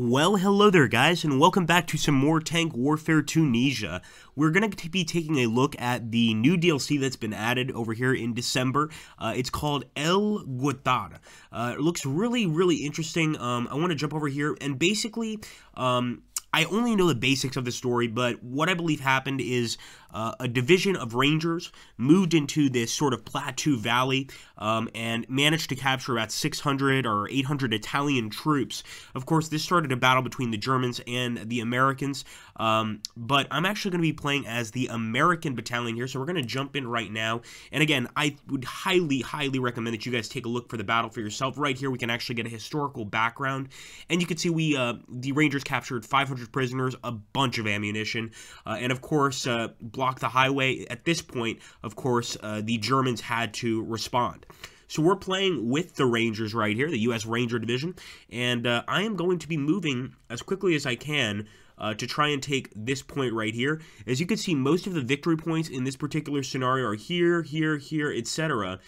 Well, hello there, guys, and welcome back to some more Tank Warfare Tunisia. We're going to be taking a look at the new DLC that's been added over here in December. It's called Guettar. It looks really, really interesting. I want to jump over here, and basically, I only know the basics of the story, but what I believe happened is a division of Rangers moved into this sort of plateau valley and managed to capture about 600 or 800 Italian troops. Of course, this started a battle between the Germans and the Americans, but I'm actually going to be playing as the American battalion here, so we're going to jump in right now. And again, I would highly, highly recommend that you guys take a look for the battle for yourself. Right here, we can actually get a historical background, and you can see the Rangers captured 500 prisoners, a bunch of ammunition, and of course, block the highway. At this point, of course, the Germans had to respond. So we're playing with the Rangers right here, the U.S. Ranger Division, and I am going to be moving as quickly as I can to try and take this point right here. As you can see, most of the victory points in this particular scenario are here, here, here, etc.,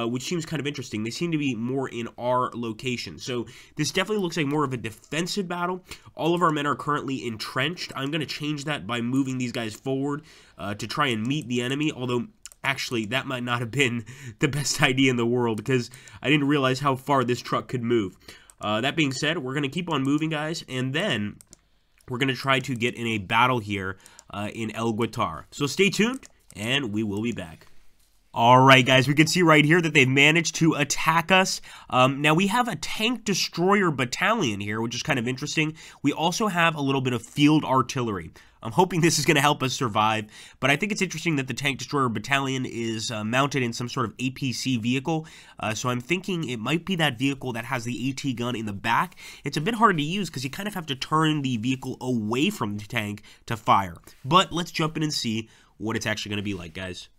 which seems kind of interesting. They seem to be more in our location. So this definitely looks like more of a defensive battle. All of our men are currently entrenched. I'm going to change that by moving these guys forward to try and meet the enemy, although actually that might not have been the best idea in the world because I didn't realize how far this truck could move. That being said, we're going to keep on moving, guys, and then we're going to try to get in a battle here in Guettar. So stay tuned, and we will be back. Alright, guys, we can see right here that they've managed to attack us. Now, we have a tank destroyer battalion here, which is kind of interesting. We also have a little bit of field artillery. I'm hoping this is going to help us survive, but I think it's interesting that the tank destroyer battalion is mounted in some sort of APC vehicle, so I'm thinking it might be that vehicle that has the AT gun in the back. It's a bit hard to use because you kind of have to turn the vehicle away from the tank to fire, but let's jump in and see what it's actually going to be like, guys.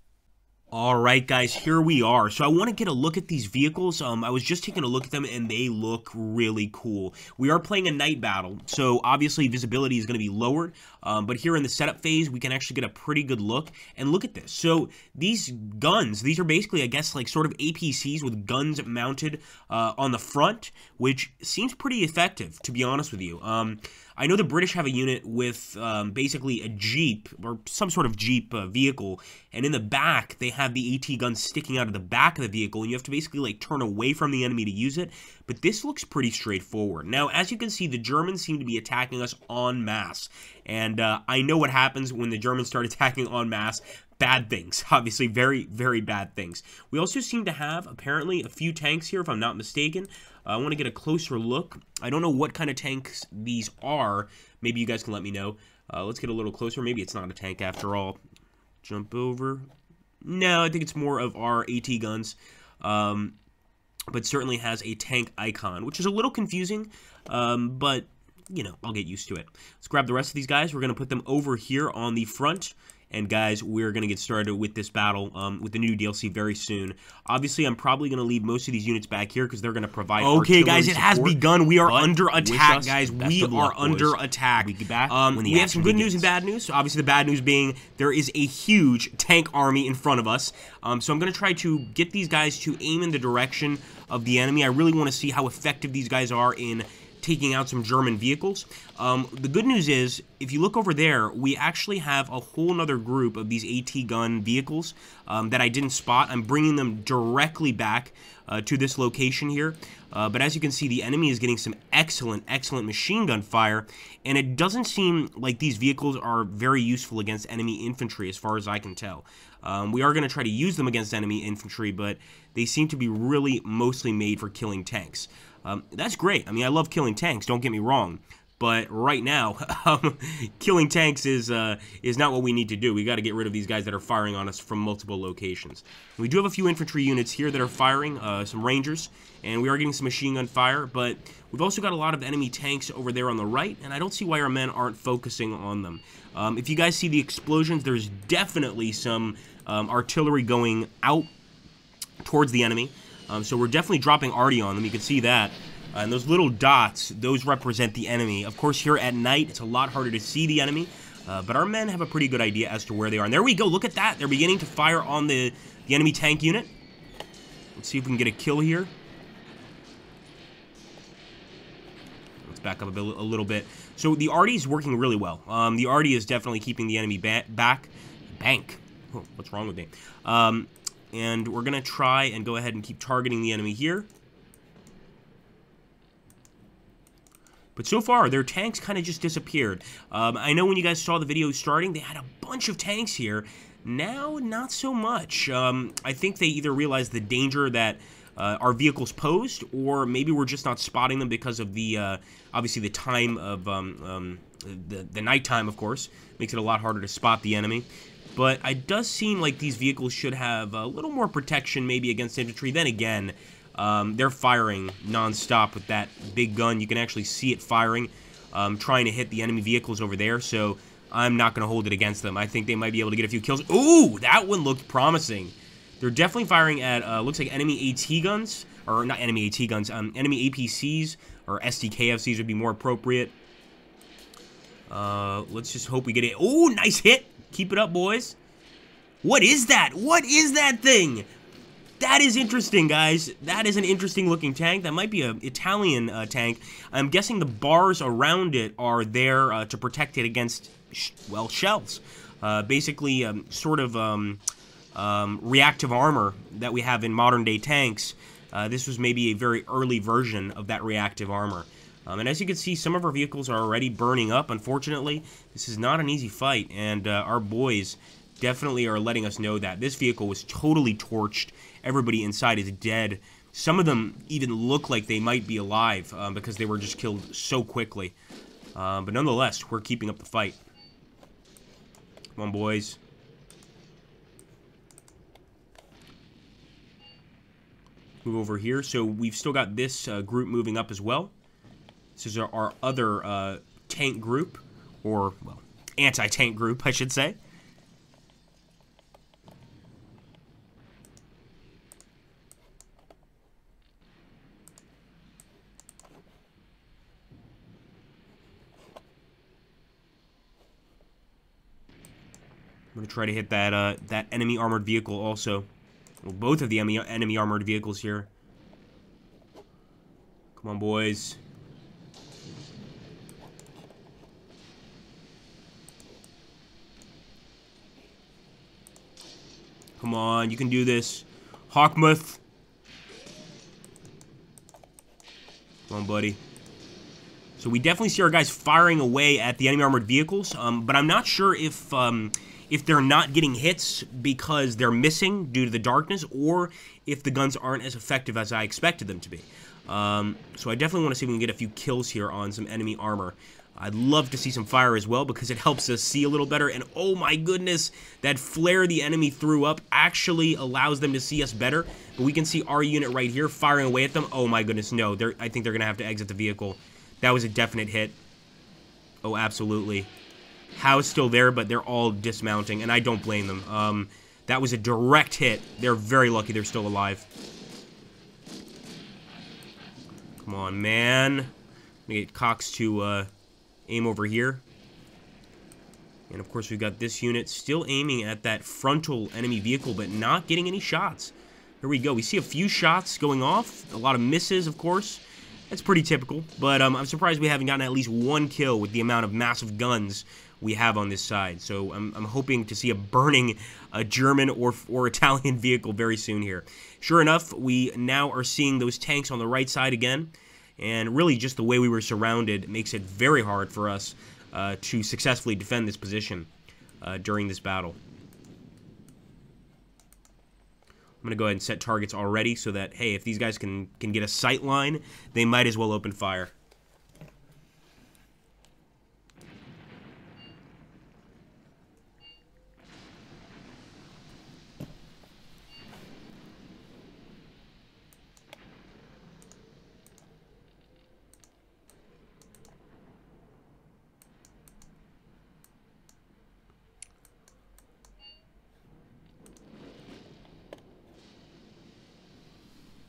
Alright, guys, here we are. So I want to get a look at these vehicles. I was just taking a look at them, and they look really cool. We are playing a night battle, so obviously visibility is going to be lowered, but here in the setup phase, we can actually get a pretty good look. And look at this. So these guns, these are basically, I guess, like sort of APCs with guns mounted on the front, which seems pretty effective, to be honest with you. I know the British have a unit with basically a Jeep, or some sort of Jeep vehicle, and in the back, they have the AT gun sticking out of the back of the vehicle, and you have to basically, like, turn away from the enemy to use it, but this looks pretty straightforward. Now, as you can see, the Germans seem to be attacking us en masse, and I know what happens when the Germans start attacking en masse. Bad things. Obviously, very, very bad things. We also seem to have, apparently, a few tanks here, if I'm not mistaken. I want to get a closer look. I don't know what kind of tanks these are. Maybe you guys can let me know. Let's get a little closer. Maybe it's not a tank after all. Jump over. No, I think it's more of our AT guns. But certainly has a tank icon, which is a little confusing. But, you know, I'll get used to it. Let's grab the rest of these guys. We're going to put them over here on the front. And guys, we're going to get started with this battle with the new DLC very soon. Obviously, I'm probably going to leave most of these units back here because they're going to provide Okay, guys, it has support, begun. We are under attack, guys. We are under attack. We get back we have some good news and bad news. So obviously, the bad news being there is a huge tank army in front of us. So I'm going to try to get these guys to aim in the direction of the enemy. I really want to see how effective these guys are in taking out some German vehicles. The good news is, if you look over there, we actually have a whole nother group of these AT gun vehicles that I didn't spot. I'm bringing them directly back to this location here. But as you can see, the enemy is getting some excellent, excellent machine gun fire, and it doesn't seem like these vehicles are very useful against enemy infantry, as far as I can tell. We are going to try to use them against enemy infantry, but they seem to be really mostly made for killing tanks. That's great. I mean, I love killing tanks, don't get me wrong. But right now, killing tanks is not what we need to do. We got to get rid of these guys that are firing on us from multiple locations. We do have a few infantry units here that are firing, some Rangers, and we are getting some machine gun fire, but we've also got a lot of enemy tanks over there on the right, and I don't see why our men aren't focusing on them. If you guys see the explosions, there's definitely some artillery going out towards the enemy. So we're definitely dropping arty on them. You can see that. And those little dots, those represent the enemy. Of course, here at night, it's a lot harder to see the enemy. But our men have a pretty good idea as to where they are. And there we go. Look at that. They're beginning to fire on the enemy tank unit. Let's see if we can get a kill here. back up a little bit. So the arty is working really well. The arty is definitely keeping the enemy back. Bank. Oh, what's wrong with me? And we're going to try and go ahead and keep targeting the enemy here. But so far, their tanks kind of just disappeared. I know when you guys saw the video starting, they had a bunch of tanks here. Now, not so much. I think they either realized the danger that our vehicles posed, or maybe we're just not spotting them because of the, obviously, the time of, the nighttime, of course. Makes it a lot harder to spot the enemy. But it does seem like these vehicles should have a little more protection, maybe, against infantry. Then again, they're firing non-stop with that big gun. You can actually see it firing, trying to hit the enemy vehicles over there. So I'm not going to hold it against them. I think they might be able to get a few kills. Ooh, that one looked promising. They're definitely firing at, looks like enemy AT guns. Or not enemy AT guns, enemy APCs, or SDKFCs would be more appropriate. Let's just hope we get it. Ooh, nice hit. Keep it up, boys. What is that? What is that thing? That is interesting, guys. That is an interesting looking tank. That might be an Italian tank. I'm guessing the bars around it are there to protect it against, well, shells. Basically, sort of reactive armor that we have in modern-day tanks. This was maybe a very early version of that reactive armor. And as you can see, some of our vehicles are already burning up, unfortunately. This is not an easy fight, and our boys definitely are letting us know that. This vehicle was totally torched. Everybody inside is dead. Some of them even look like they might be alive because they were just killed so quickly. But nonetheless, we're keeping up the fight. Come on, boys. Move over here. So we've still got this group moving up as well. This is our other tank group, or, well, anti-tank group, I should say. I'm going to try to hit that that enemy armored vehicle also. Well, both of the enemy armored vehicles here. Come on, boys. Come on, you can do this. Hawkmoth. Come on, buddy. So we definitely see our guys firing away at the enemy armored vehicles, but I'm not sure if they're not getting hits because they're missing due to the darkness, or if the guns aren't as effective as I expected them to be. So I definitely want to see if we can get a few kills here on some enemy armor. I'd love to see some fire as well because it helps us see a little better. And oh my goodness, that flare the enemy threw up actually allows them to see us better. But we can see our unit right here firing away at them. Oh my goodness, no. I think they're going to have to exit the vehicle. That was a definite hit. Oh, absolutely. Howe's still there, but they're all dismounting, and I don't blame them. That was a direct hit. They're very lucky they're still alive. Come on, man. I'm gonna get Cox to aim over here. And of course, we've got this unit still aiming at that frontal enemy vehicle, but not getting any shots. Here we go. We see a few shots going off. A lot of misses, of course. That's pretty typical, but I'm surprised we haven't gotten at least one kill with the amount of massive guns we have on this side. So I'm hoping to see a burning German or Italian vehicle very soon here. Sure enough, we now are seeing those tanks on the right side again, and really just the way we were surrounded makes it very hard for us to successfully defend this position during this battle. I'm going to go ahead and set targets already so that, hey, if these guys can get a sight line, they might as well open fire.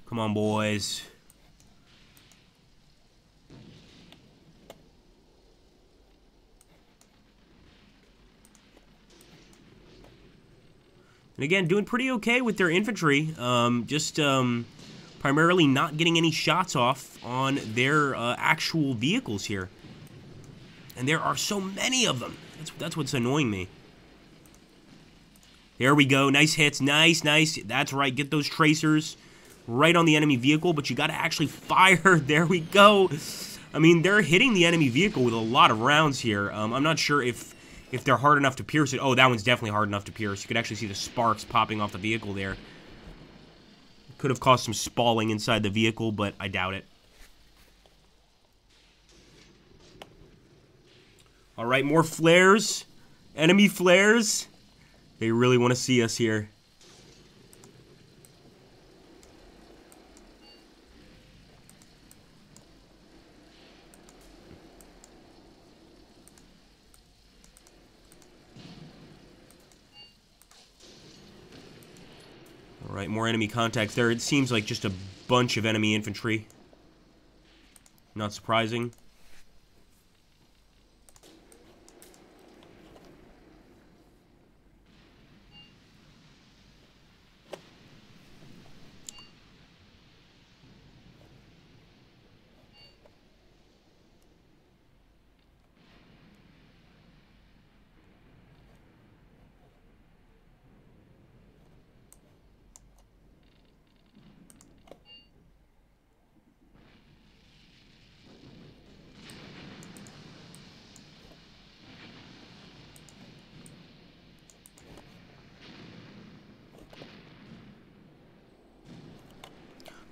Come on, boys. And again, doing pretty okay with their infantry. Just primarily not getting any shots off on their actual vehicles here. And there are so many of them. That's what's annoying me. There we go. Nice hits. Nice, nice. That's right. Get those tracers right on the enemy vehicle, but you got to actually fire. There we go. I mean, they're hitting the enemy vehicle with a lot of rounds here. I'm not sure if they're hard enough to pierce it. Oh, that one's definitely hard enough to pierce. You could actually see the sparks popping off the vehicle there. Could have caused some spalling inside the vehicle, but I doubt it. All right, more flares. Enemy flares. They really want to see us here. All right, more enemy contacts there. It seems like just a bunch of enemy infantry. Not surprising.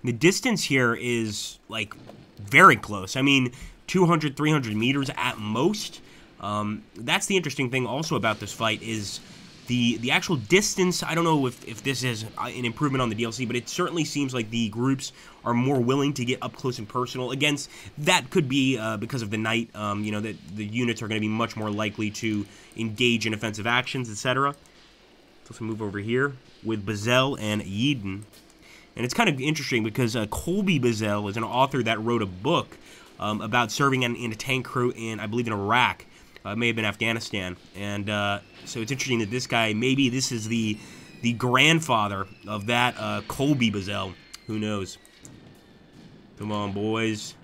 The distance here is, like, very close. I mean, 200, 300 meters at most. That's the interesting thing also about this fight is the actual distance. I don't know if this is an improvement on the DLC, but it certainly seems like the groups are more willing to get up close and personal. Against that could be because of the night, you know, that the units are going to be much more likely to engage in offensive actions, etc. Let's move over here with Bazell and Yeadon. And it's kind of interesting because Colby Bazell is an author that wrote a book about serving in a tank crew in, I believe, in Iraq. It may have been Afghanistan. And so it's interesting that this guy, maybe this is the grandfather of that Colby Bazell. Who knows? Come on, boys.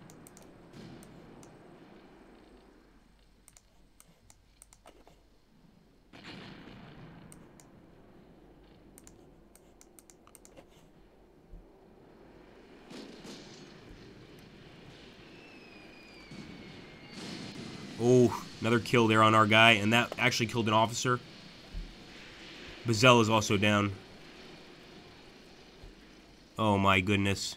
Oh, another kill there on our guy, and that actually killed an officer. Bazell is also down. Oh my goodness.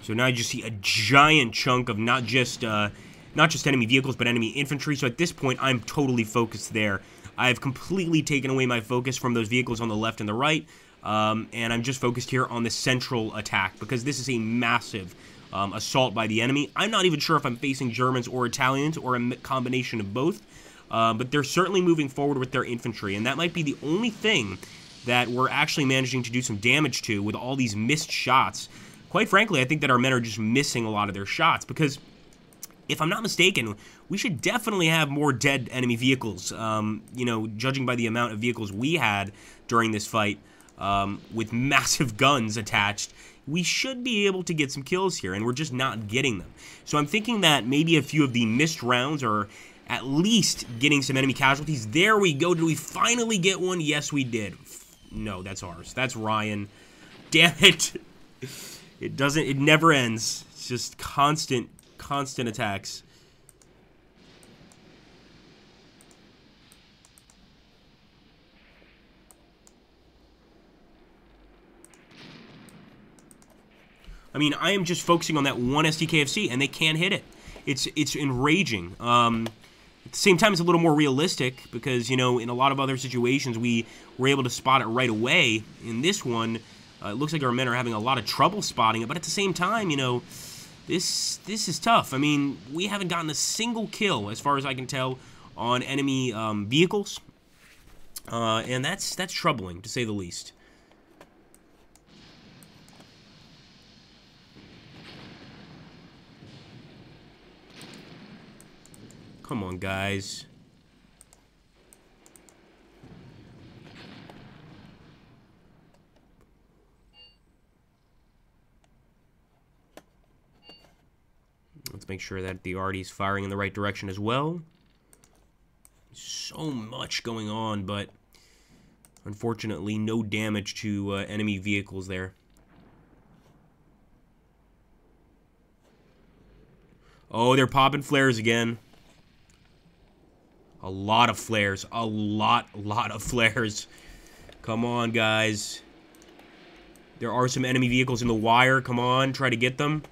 So now you just see a giant chunk of not just enemy vehicles, but enemy infantry. So at this point, I'm totally focused there. I've completely taken away my focus from those vehicles on the left and the right, and I'm just focused here on the central attack, because this is a massive assault by the enemy. I'm not even sure if I'm facing Germans or Italians, or a combination of both, but they're certainly moving forward with their infantry, and that might be the only thing that we're actually managing to do some damage to with all these missed shots. Quite frankly, I think that our men are just missing a lot of their shots, because if I'm not mistaken, we should definitely have more dead enemy vehicles. You know, judging by the amount of vehicles we had during this fight with massive guns attached, we should be able to get some kills here, and we're just not getting them. So I'm thinking that maybe a few of the missed rounds are at least getting some enemy casualties. There we go. Did we finally get one? Yes, we did. No, that's ours. That's Ryan. Damn it. It never ends. It's just constant attacks. I mean, I am just focusing on that one SDKFC, and they can't hit it. It's enraging. the same time, it's a little more realistic because, you know, in a lot of other situations, we were able to spot it right away. In this one, it looks like our men are having a lot of trouble spotting it, but at the same time, you know, this is tough. I mean, we haven't gotten a single kill, as far as I can tell, on enemy vehicles, and that's troubling, to say the least. Come on, guys. Let's make sure that the arty's firing in the right direction as well. So much going on, but unfortunately no damage to enemy vehicles there. Oh, they're popping flares again. A lot of flares. A lot of flares. Come on, guys. There are some enemy vehicles in the wire. Come on, try to get them.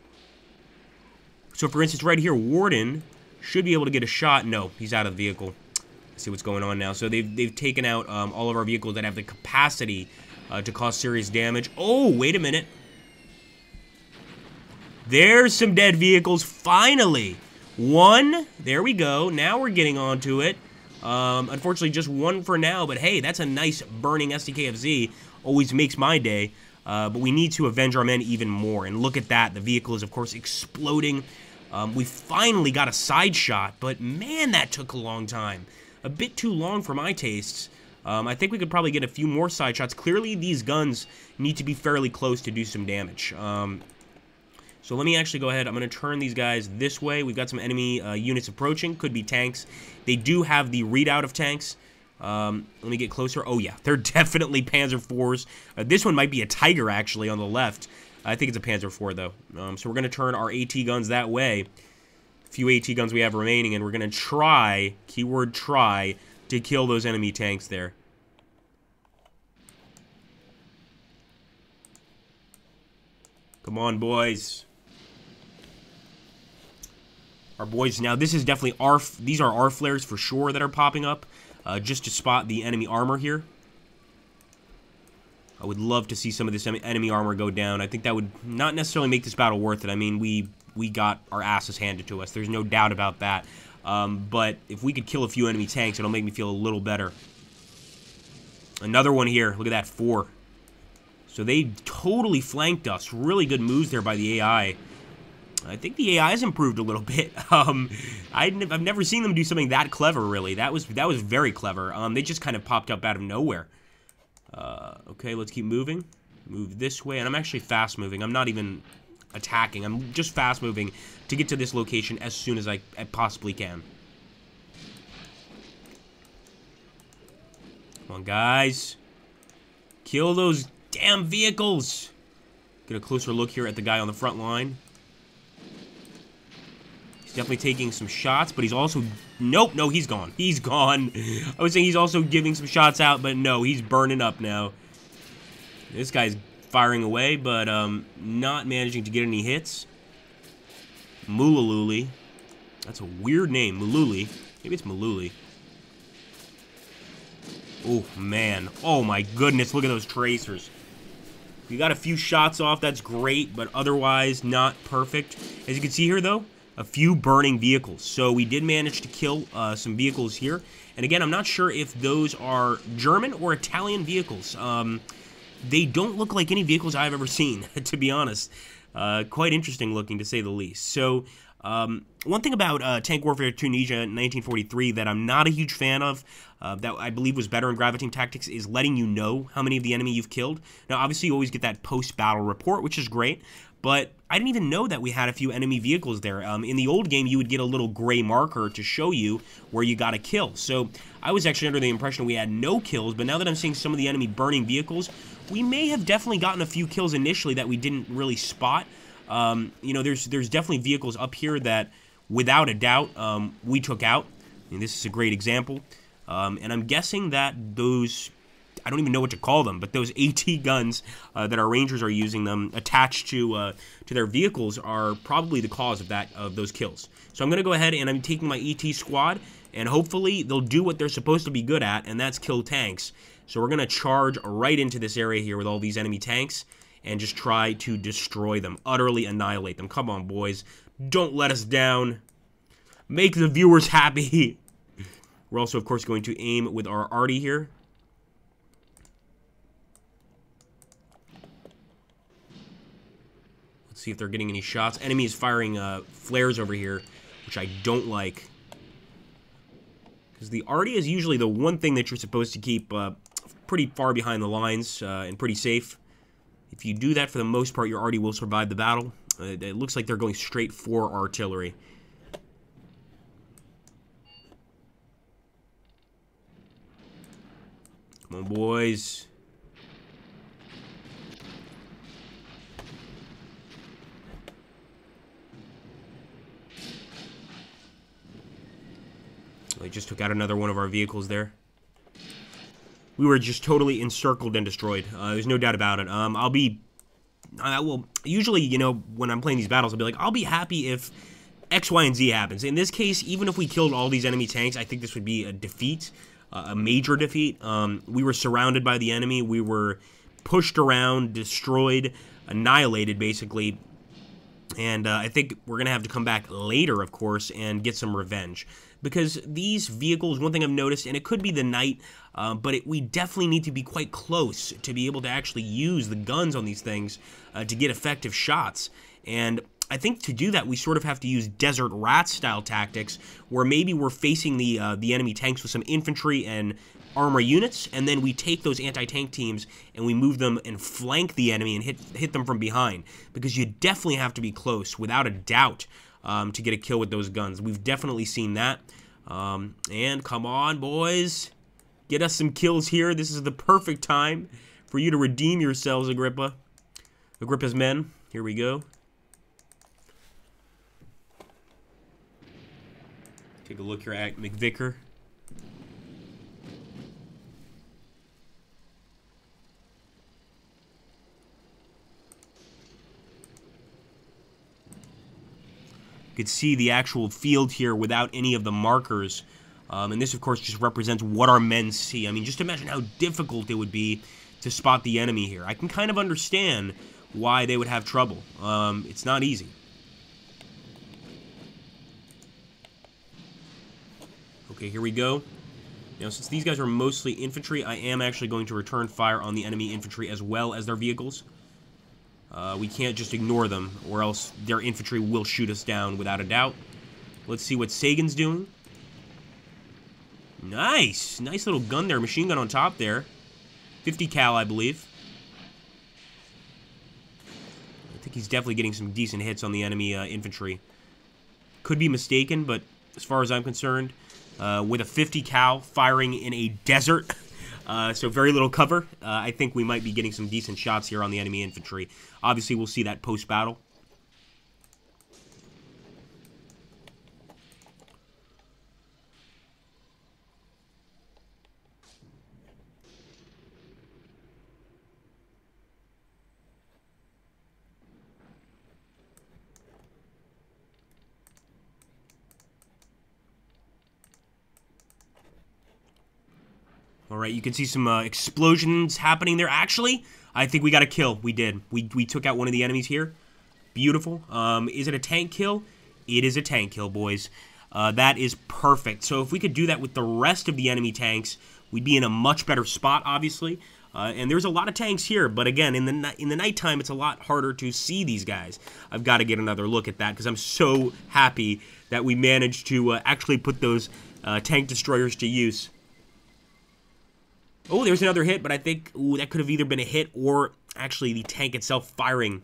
So, for instance, right here, Warden should be able to get a shot. No, he's out of the vehicle. Let's see what's going on now. So, they've taken out all of our vehicles that have the capacity to cause serious damage. Oh, wait a minute. There's some dead vehicles, finally. One, there we go. Now we're getting onto it. Unfortunately, just one for now, but hey, that's a nice burning SDKFZ. Always makes my day. But we need to avenge our men even more. And look at that. The vehicle is, of course, exploding. We finally got a side shot, but man, that took a long time. A bit too long for my tastes. I think we could probably get a few more side shots. Clearly, these guns need to be fairly close to do some damage. So let me actually go ahead. I'm going to turn these guys this way. We've got some enemy units approaching. Could be tanks. They do have the readout of tanks. Let me get closer. Oh, yeah. They're definitely Panzer IVs. This one might be a Tiger, actually, on the left. I think it's a Panzer IV, though. So we're going to turn our AT guns that way. A few AT guns we have remaining, and we're going to try, keyword try, to kill those enemy tanks there. Come on, boys. Our boys, now this is definitely these are our flares for sure that are popping up, just to spot the enemy armor here. I would love to see some of this enemy armor go down. I think that would not necessarily make this battle worth it. I mean, we got our asses handed to us. There's no doubt about that. But if we could kill a few enemy tanks, it'll make me feel a little better. Another one here. Look at that, 4. So they totally flanked us. Really good moves there by the AI. I think the AI has improved a little bit. I've never seen them do something that clever, really. That was very clever. They just kind of popped up out of nowhere. Okay, let's keep moving. Move this way, and I'm actually fast moving. I'm not even attacking. I'm just fast moving to get to this location as soon as I possibly can. Come on, guys. Kill those damn vehicles. Get a closer look here at the guy on the front line. He's definitely taking some shots, but he's also... Nope, no, he's gone. He's gone. I was saying he's also giving some shots out, but no, he's burning up now. This guy's firing away, but not managing to get any hits. Mulaluli. That's a weird name. Mululi. Maybe it's Mululi. Oh, man. Oh, my goodness. Look at those tracers. We got a few shots off. That's great, but otherwise not perfect. As you can see here, though, a few burning vehicles. So we did manage to kill some vehicles here. And again, I'm not sure if those are German or Italian vehicles. They don't look like any vehicles I've ever seen, to be honest. Quite interesting looking, to say the least. So, one thing about Tank Warfare Tunisia in 1943 that I'm not a huge fan of, that I believe was better in Graviteam Tactics, is letting you know how many of the enemy you've killed. Now, obviously, you always get that post-battle report, which is great, but I didn't even know that we had a few enemy vehicles there. In the old game, you would get a little gray marker to show you where you got a kill. So I was actually under the impression we had no kills, but now that I'm seeing some of the enemy burning vehicles, we may have definitely gotten a few kills initially that we didn't really spot. You know, there's definitely vehicles up here that, without a doubt, we took out. And this is a great example. And I'm guessing that those... I don't even know what to call them, but those AT guns that our Rangers are using them attached to their vehicles are probably the cause of those kills. So I'm going to go ahead and I'm taking my ET squad And hopefully they'll do what they're supposed to be good at, and that's kill tanks. So we're going to charge right into this area here with all these enemy tanks and just try to destroy them, utterly annihilate them. Come on, boys. Don't let us down. Make the viewers happy. We're also, of course, going to aim with our arty here. Let's see if they're getting any shots. Enemy is firing flares over here, which I don't like. Because the arty is usually the one thing that you're supposed to keep pretty far behind the lines and pretty safe. If you do that, for the most part, your arty will survive the battle. It looks like they're going straight for artillery. Come on, boys. They just took out another one of our vehicles there. We were just totally encircled and destroyed. There's no doubt about it. Well, usually, you know, when I'm playing these battles, I'll be like, I'll be happy if X, Y, and Z happens. In this case, even if we killed all these enemy tanks, I think this would be a defeat, a major defeat. We were surrounded by the enemy. We were pushed around, destroyed, annihilated, basically. And I think we're going to have to come back later, of course, and get some revenge. Because these vehicles, one thing I've noticed, and it could be the night, but we definitely need to be quite close to be able to actually use the guns on these things to get effective shots. And I think to do that, we sort of have to use Desert Rat-style tactics, where maybe we're facing the enemy tanks with some infantry and armor units, and then we take those anti-tank teams and we move them and flank the enemy and hit them from behind. Because you definitely have to be close, without a doubt, to get a kill with those guns. We've definitely seen that. And come on, boys. Get us some kills here. This is the perfect time for you to redeem yourselves, Agrippa. Agrippa's men. Here we go. Take a look here at McVicker. You could see the actual field here without any of the markers. And this, of course, just represents what our men see. I mean, just imagine how difficult it would be to spot the enemy here. I can kind of understand why they would have trouble. It's not easy. Okay, here we go. Now, since these guys are mostly infantry, I am actually going to return fire on the enemy infantry as well as their vehicles. We can't just ignore them, or else their infantry will shoot us down without a doubt. Let's see what Sagan's doing. Nice! Nice little gun there. Machine gun on top there. 50 cal, I believe. I think he's definitely getting some decent hits on the enemy infantry. Could be mistaken, but as far as I'm concerned, with a 50 cal firing in a desert, so very little cover, I think we might be getting some decent shots here on the enemy infantry. Obviously, we'll see that post-battle. Alright, you can see some explosions happening there. Actually, I think we got a kill. We did. We took out one of the enemies here. Beautiful. Is it a tank kill? It is a tank kill, boys. That is perfect. So if we could do that with the rest of the enemy tanks, we'd be in a much better spot, obviously. And there's a lot of tanks here, but again, in the nighttime, it's a lot harder to see these guys. I've got to get another look at that, because I'm so happy that we managed to actually put those tank destroyers to use. Oh, there's another hit, but I think that could have either been a hit or actually the tank itself firing.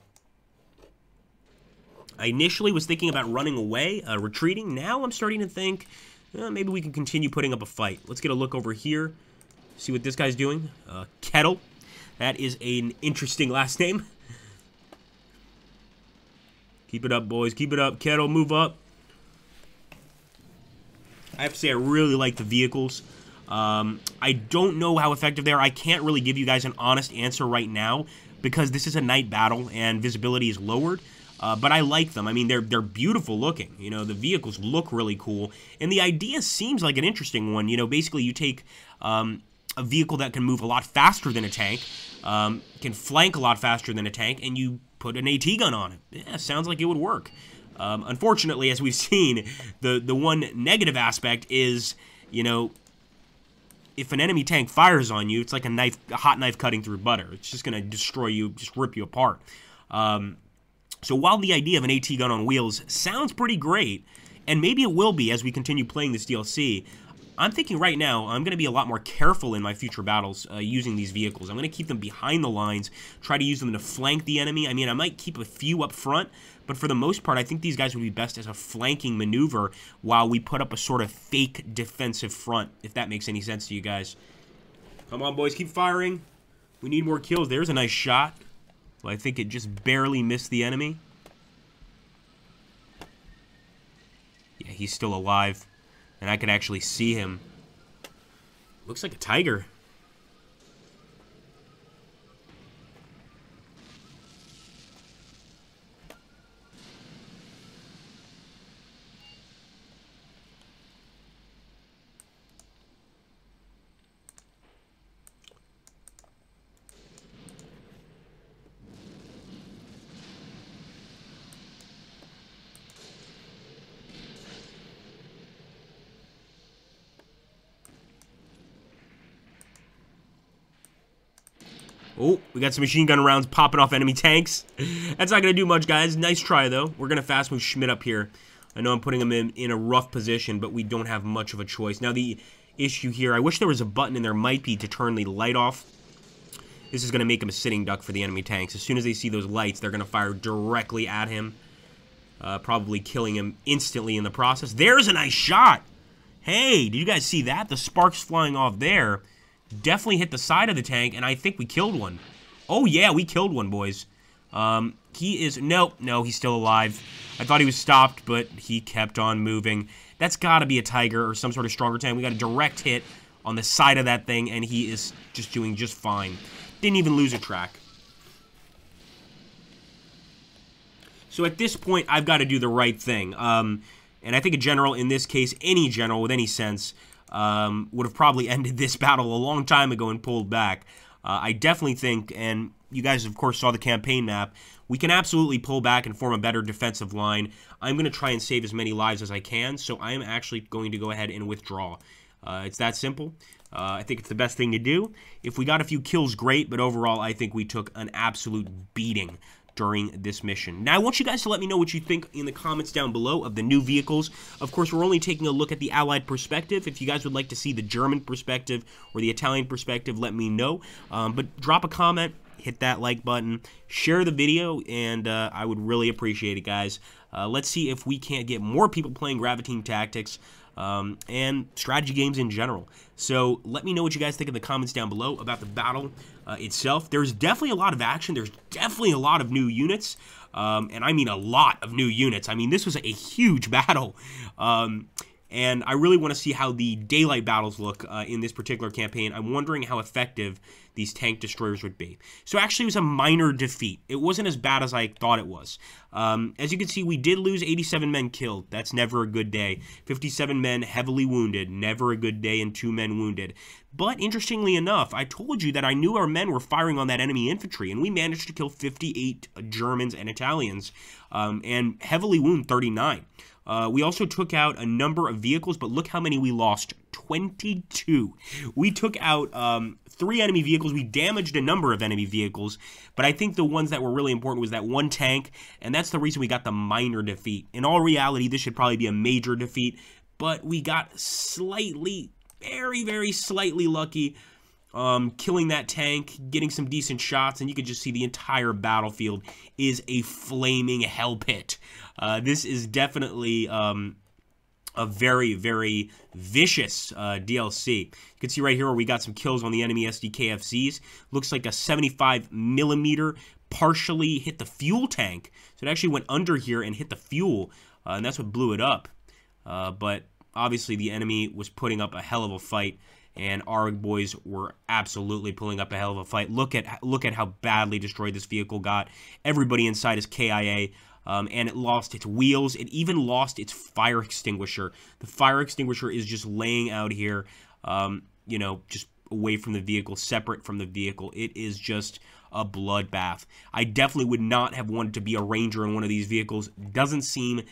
I initially was thinking about running away, retreating. Now I'm starting to think maybe we can continue putting up a fight. Let's get a look over here, see what this guy's doing. Kettle. That is an interesting last name. Keep it up, boys. Keep it up. Kettle, move up. I have to say I really like the vehicles. I don't know how effective they are. I can't really give you guys an honest answer right now because this is a night battle and visibility is lowered. but I like them. I mean, they're beautiful looking. You know, the vehicles look really cool, and the idea seems like an interesting one. You know, basically you take a vehicle that can move a lot faster than a tank, can flank a lot faster than a tank, and you put an AT gun on it. Yeah, sounds like it would work. Unfortunately, as we've seen, the one negative aspect is, you know, if an enemy tank fires on you, it's like a hot knife cutting through butter. It's just going to destroy you, just rip you apart. So while the idea of an AT gun on wheels sounds pretty great, and maybe it will be as we continue playing this DLC, I'm thinking right now I'm going to be a lot more careful in my future battles using these vehicles. I'm going to keep them behind the lines, try to use them to flank the enemy. I mean, I might keep a few up front, but for the most part, I think these guys would be best as a flanking maneuver while we put up a sort of fake defensive front, if that makes any sense to you guys. Come on, boys, keep firing. We need more kills. There's a nice shot. Well, I think it just barely missed the enemy. Yeah, he's still alive. And I could actually see him. Looks like a tiger. Oh, we got some machine gun rounds popping off enemy tanks. That's not going to do much, guys. Nice try, though. We're going to fast move Schmidt up here. I know I'm putting him in a rough position, but we don't have much of a choice. Now, the issue here, I wish there was a button, and there might be, to turn the light off. This is going to make him a sitting duck for the enemy tanks. As soon as they see those lights, they're going to fire directly at him, probably killing him instantly in the process. There's a nice shot. Hey, did you guys see that? The sparks flying off there definitely hit the side of the tank, and I think we killed one. Oh, yeah, we killed one, boys. He is... No, he's still alive. I thought he was stopped, but he kept on moving. That's got to be a Tiger or some sort of stronger tank. We got a direct hit on the side of that thing, and he is just doing just fine. Didn't even lose a track. So at this point, I've got to do the right thing. And I think a general, in this case, any general with any sense, would have probably ended this battle a long time ago and pulled back. I definitely think, and you guys, of course, saw the campaign map, we can absolutely pull back and form a better defensive line. I'm going to try and save as many lives as I can, so I am actually going to go ahead and withdraw. It's that simple. I think it's the best thing to do. If we got a few kills, great, but overall, I think we took an absolute beating during this mission. Now, I want you guys to let me know what you think in the comments down below of the new vehicles. Of course, we're only taking a look at the Allied perspective. If you guys would like to see the German perspective or the Italian perspective, let me know. But drop a comment, hit that like button, share the video, and I would really appreciate it, guys. Let's see if we can't get more people playing Graviteam Tactics and strategy games in general. So let me know what you guys think in the comments down below about the battle itself. There's definitely a lot of action. There's definitely a lot of new units, and I mean a lot of new units. I mean, this was a huge battle, and I really want to see how the daylight battles look in this particular campaign. I'm wondering how effective these tank destroyers would be. So actually, it was a minor defeat. It wasn't as bad as I thought it was. As you can see, we did lose 87 men killed. That's never a good day. 57 men heavily wounded. Never a good day, and 2 men wounded. But interestingly enough, I told you that I knew our men were firing on that enemy infantry, and we managed to kill 58 Germans and Italians, and heavily wound 39. We also took out a number of vehicles, but look how many we lost. 22. We took out 3 enemy vehicles. We damaged a number of enemy vehicles, but I think the ones that were really important was that one tank, and that's the reason we got the minor defeat. In all reality, this should probably be a major defeat, but we got slightly, very, very slightly lucky, killing that tank, getting some decent shots, and you can just see the entire battlefield is a flaming hell pit. This is definitely a very, very vicious DLC. You can see right here where we got some kills on the enemy SDKFCs. Looks like a 75mm partially hit the fuel tank. So it actually went under here and hit the fuel, and that's what blew it up. But obviously the enemy was putting up a hell of a fight, and our boys were absolutely pulling up a hell of a fight. Look at how badly destroyed this vehicle got. Everybody inside is KIA. and it lost its wheels. It even lost its fire extinguisher. The fire extinguisher is just laying out here, you know, just away from the vehicle, separate from the vehicle. It is just a bloodbath. I definitely would not have wanted to be a ranger in one of these vehicles. Doesn't seem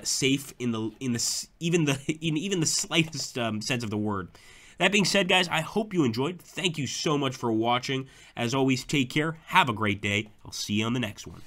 safe in even the slightest sense of the word. That being said, guys, I hope you enjoyed. Thank you so much for watching. As always, take care. Have a great day. I'll see you on the next one.